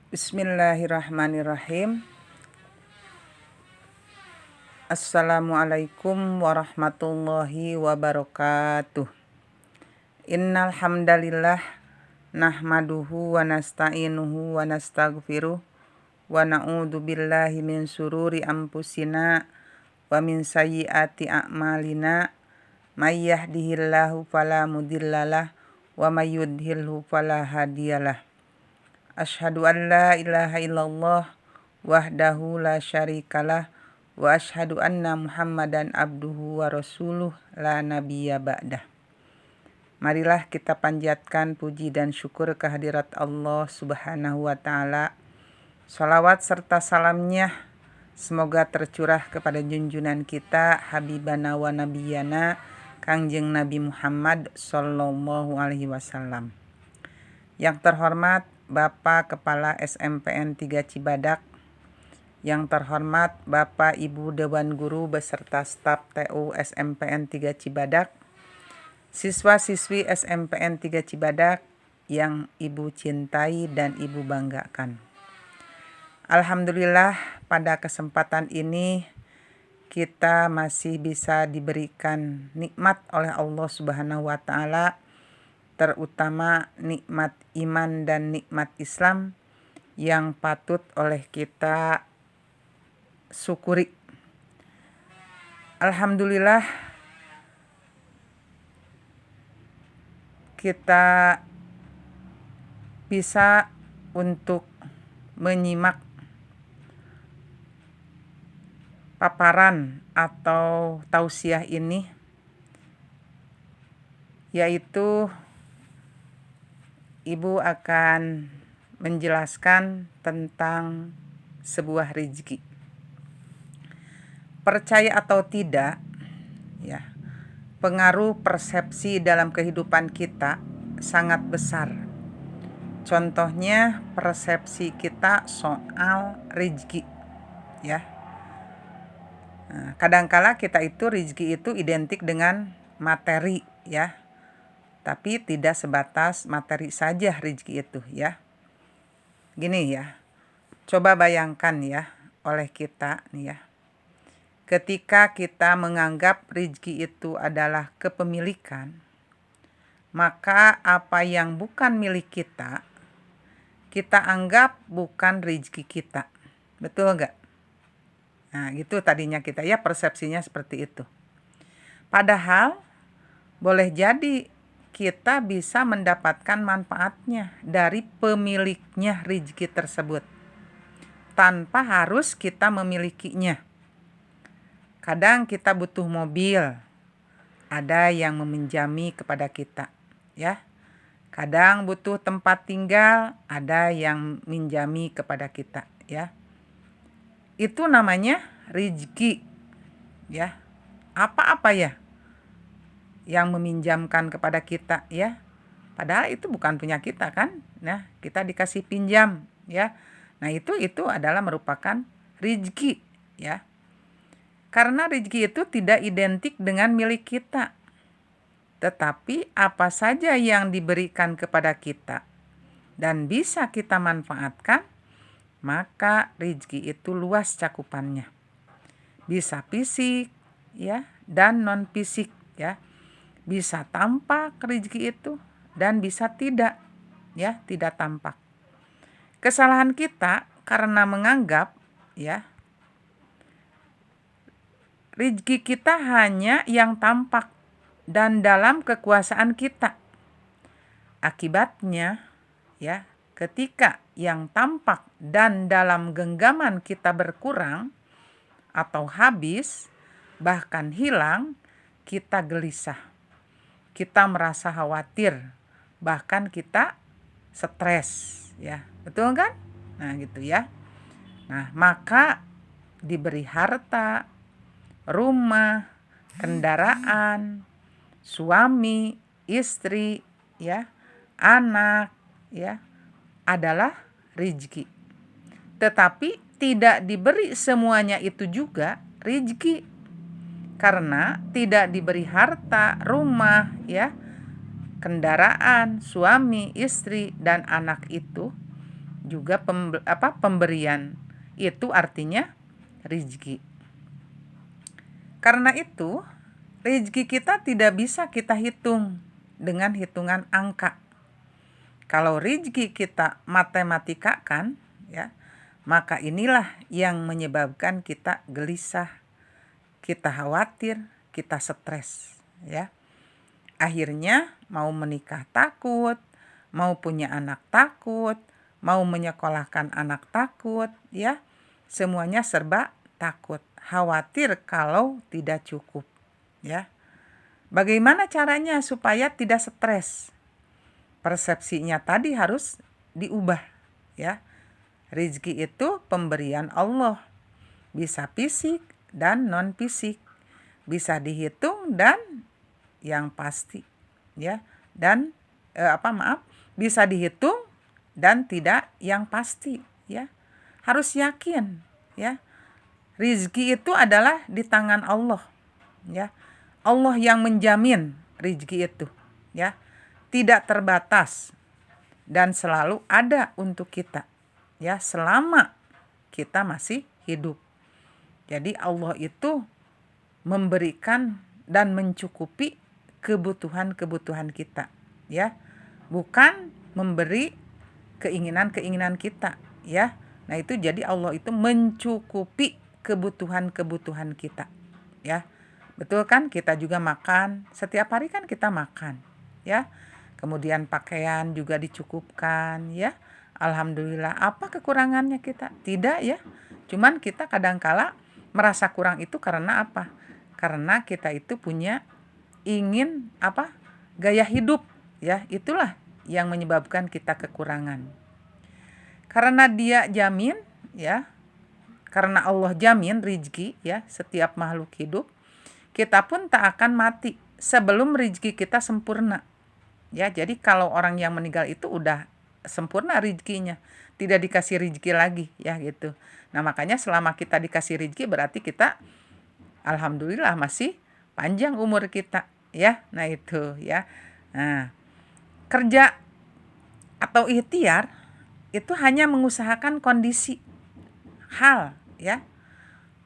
Bismillahirrahmanirrahim. Assalamualaikum warahmatullahi wabarakatuh. Innal hamdalillah nahmaduhu wa nasta'inuhu wa nastaghfiruh wa na'udzu billahi min sururi anfusina wa min sayyiati a'malina. May yahdihillahu fala mudhillalah wa may yudhlilhu fala hadiyalah. Asyhadu an la ilaha illallah wahdahu la syarikalah wa asyhadu anna Muhammadan abduhu wa rasuluh la nabiyya ba'dah. Marilah kita panjatkan puji dan syukur kehadirat Allah Subhanahu wa taala. Salawat serta salamnya semoga tercurah kepada junjungan kita habibana wa nabiyana Kangjeng Nabi Muhammad sallallahu alaihi wasallam. Yang terhormat Bapak Kepala SMPN 3 Cibadak, yang terhormat Bapak Ibu Dewan Guru beserta staf TU SMPN 3 Cibadak, siswa-siswi SMPN 3 Cibadak yang Ibu cintai dan Ibu banggakan. Alhamdulillah pada kesempatan ini kita masih bisa diberikan nikmat oleh Allah Subhanahu wa taala, terutama nikmat iman dan nikmat Islam yang patut oleh kita syukuri. Alhamdulillah kita bisa untuk menyimak paparan atau tausiah ini, yaitu Ibu akan menjelaskan tentang sebuah rezeki. Percaya atau tidak, ya, pengaruh persepsi dalam kehidupan kita sangat besar. Contohnya persepsi kita soal rezeki, ya. Nah, kadangkala kita itu rezeki itu identik dengan materi, ya. Tapi tidak sebatas materi saja rezeki itu, ya. Gini ya, coba bayangkan ya oleh kita nih ya. Ketika kita menganggap rezeki itu adalah kepemilikan, maka apa yang bukan milik kita, kita anggap bukan rezeki kita. Betul nggak? Nah gitu tadinya kita ya, persepsinya seperti itu. Padahal boleh jadi kita bisa mendapatkan manfaatnya dari pemiliknya rezeki tersebut tanpa harus kita memilikinya. Kadang kita butuh mobil, ada yang meminjami kepada kita, ya. Kadang butuh tempat tinggal, ada yang minjami kepada kita, ya. Itu namanya rezeki, ya. Apa-apa ya yang meminjamkan kepada kita, ya. Padahal itu bukan punya kita kan. Nah, kita dikasih pinjam, ya. Nah, itu adalah merupakan rezeki, ya. Karena rezeki itu tidak identik dengan milik kita. Tetapi apa saja yang diberikan kepada kita dan bisa kita manfaatkan, maka rezeki itu luas cakupannya. Bisa fisik, ya, dan non fisik, ya. Bisa tampak rezeki itu dan bisa tidak, ya, tidak tampak. Kesalahan kita karena menganggap, ya, rezeki kita hanya yang tampak dan dalam kekuasaan kita. Akibatnya, ya, ketika yang tampak dan dalam genggaman kita berkurang atau habis, bahkan hilang, kita gelisah. Kita merasa khawatir, bahkan kita stres, ya. Betul kan? Nah, gitu ya. Nah, maka diberi harta, rumah, kendaraan, suami, istri, ya, anak, ya, adalah rezeki. Tetapi tidak diberi semuanya itu juga rezeki. Karena tidak diberi harta, rumah, ya, kendaraan, suami, istri, dan anak itu juga pemberian. Itu artinya rizki. Karena itu, rizki kita tidak bisa kita hitung dengan hitungan angka. Kalau rizki kita matematikakan, ya, maka inilah yang menyebabkan kita gelisah, kita khawatir, kita stres, ya. Akhirnya mau menikah takut, mau punya anak takut, mau menyekolahkan anak takut, ya. Semuanya serba takut, khawatir kalau tidak cukup, ya. Bagaimana caranya supaya tidak stres? Persepsinya tadi harus diubah, ya. Rizki itu pemberian Allah, bisa fisik dan non fisik, bisa dihitung dan yang pasti, ya. Dan bisa dihitung dan tidak yang pasti, ya. Harus yakin, ya. Rizki itu adalah di tangan Allah, ya. Allah yang menjamin rizki itu, ya. Tidak terbatas dan selalu ada untuk kita, ya, selama kita masih hidup. Jadi Allah itu memberikan dan mencukupi kebutuhan-kebutuhan kita, ya. Bukan memberi keinginan-keinginan kita, ya. Nah, itu jadi Allah itu mencukupi kebutuhan-kebutuhan kita, ya. Betul kan? Kita juga makan, setiap hari kan kita makan, ya. Kemudian pakaian juga dicukupkan, ya. Alhamdulillah. Apa kekurangannya kita? Tidak, ya. Cuman kita kadangkala merasa kurang itu karena apa? Karena kita itu punya ingin gaya hidup, ya. Itulah yang menyebabkan kita kekurangan. Karena dia jamin, ya. Karena Allah jamin rizki, ya, setiap makhluk hidup, kita pun tak akan mati sebelum rizki kita sempurna. Ya, jadi kalau orang yang meninggal itu udah sempurna rezekinya, tidak dikasih rezeki lagi, ya gitu. Nah, makanya selama kita dikasih rezeki berarti kita alhamdulillah masih panjang umur kita, ya. Nah, itu, ya. Nah, kerja atau ikhtiar itu hanya mengusahakan kondisi hal, ya.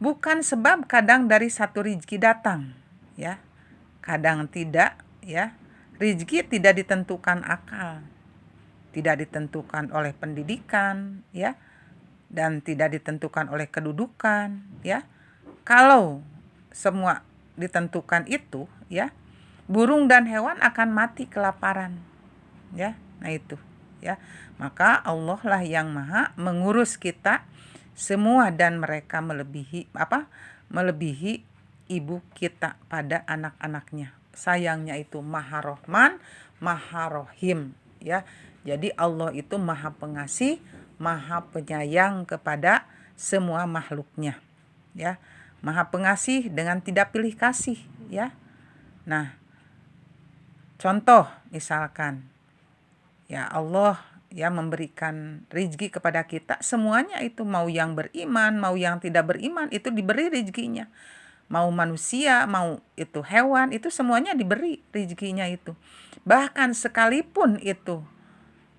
Bukan sebab kadang dari satu rezeki datang, ya. Kadang tidak, ya. Rezeki tidak ditentukan akal, tidak ditentukan oleh pendidikan, ya, dan tidak ditentukan oleh kedudukan, ya. Kalau semua ditentukan itu, ya, burung dan hewan akan mati kelaparan, ya. Nah, itu, ya. Maka Allah lah yang maha mengurus kita semua dan mereka melebihi ibu kita pada anak-anaknya. Sayangnya itu Maha Rohman, Maha Rohim, ya. Jadi Allah itu Maha Pengasih, Maha Penyayang kepada semua makhluknya, ya. Maha Pengasih dengan tidak pilih kasih, ya. Nah, contoh misalkan, ya, Allah ya memberikan rezeki kepada kita, semuanya itu mau yang beriman, mau yang tidak beriman itu diberi rezekinya. Mau manusia, mau itu hewan, itu semuanya diberi rezekinya itu. Bahkan sekalipun itu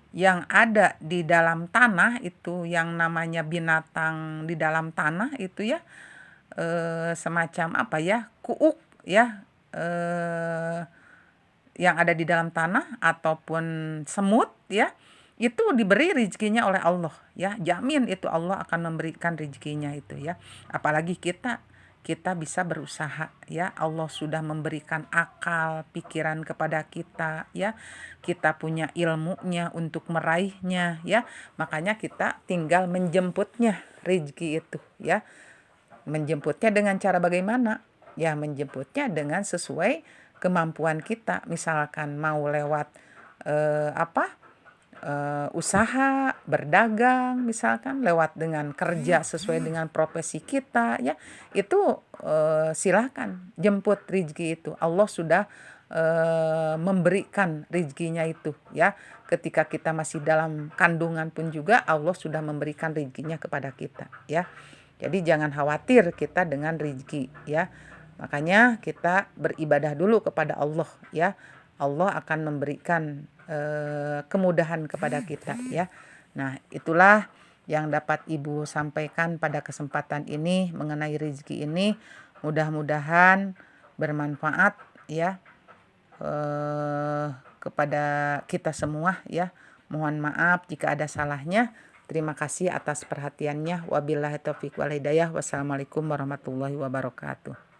yang ada di dalam tanah itu yang namanya binatang di dalam tanah itu, ya, semacam kuuk, ya, yang ada di dalam tanah ataupun semut, ya, itu diberi rezekinya oleh Allah, ya. Jamin itu Allah akan memberikan rezekinya itu, ya. Apalagi kita bisa berusaha, ya. Allah sudah memberikan akal, pikiran kepada kita, ya. Kita punya ilmunya untuk meraihnya, ya. Makanya kita tinggal menjemputnya rezeki itu, ya. Menjemputnya dengan cara bagaimana? Ya, menjemputnya dengan sesuai kemampuan kita. Misalkan mau lewat usaha, berdagang, misalkan lewat dengan kerja sesuai dengan profesi kita, ya, itu silakan jemput rezeki itu. Allah sudah memberikan rezekinya itu, ya. Ketika kita masih dalam kandungan pun juga Allah sudah memberikan rezekinya kepada kita, ya. Jadi jangan khawatir kita dengan rezeki, ya. Makanya kita beribadah dulu kepada Allah, ya. Allah akan memberikan kemudahan kepada kita, ya. Nah, itulah yang dapat Ibu sampaikan pada kesempatan ini mengenai rezeki ini. Mudah-mudahan bermanfaat ya kepada kita semua ya. Mohon maaf jika ada salahnya. Terima kasih atas perhatiannya. Wabillahi taufiq wal hidayah. Wassalamualaikum warahmatullahi wabarakatuh.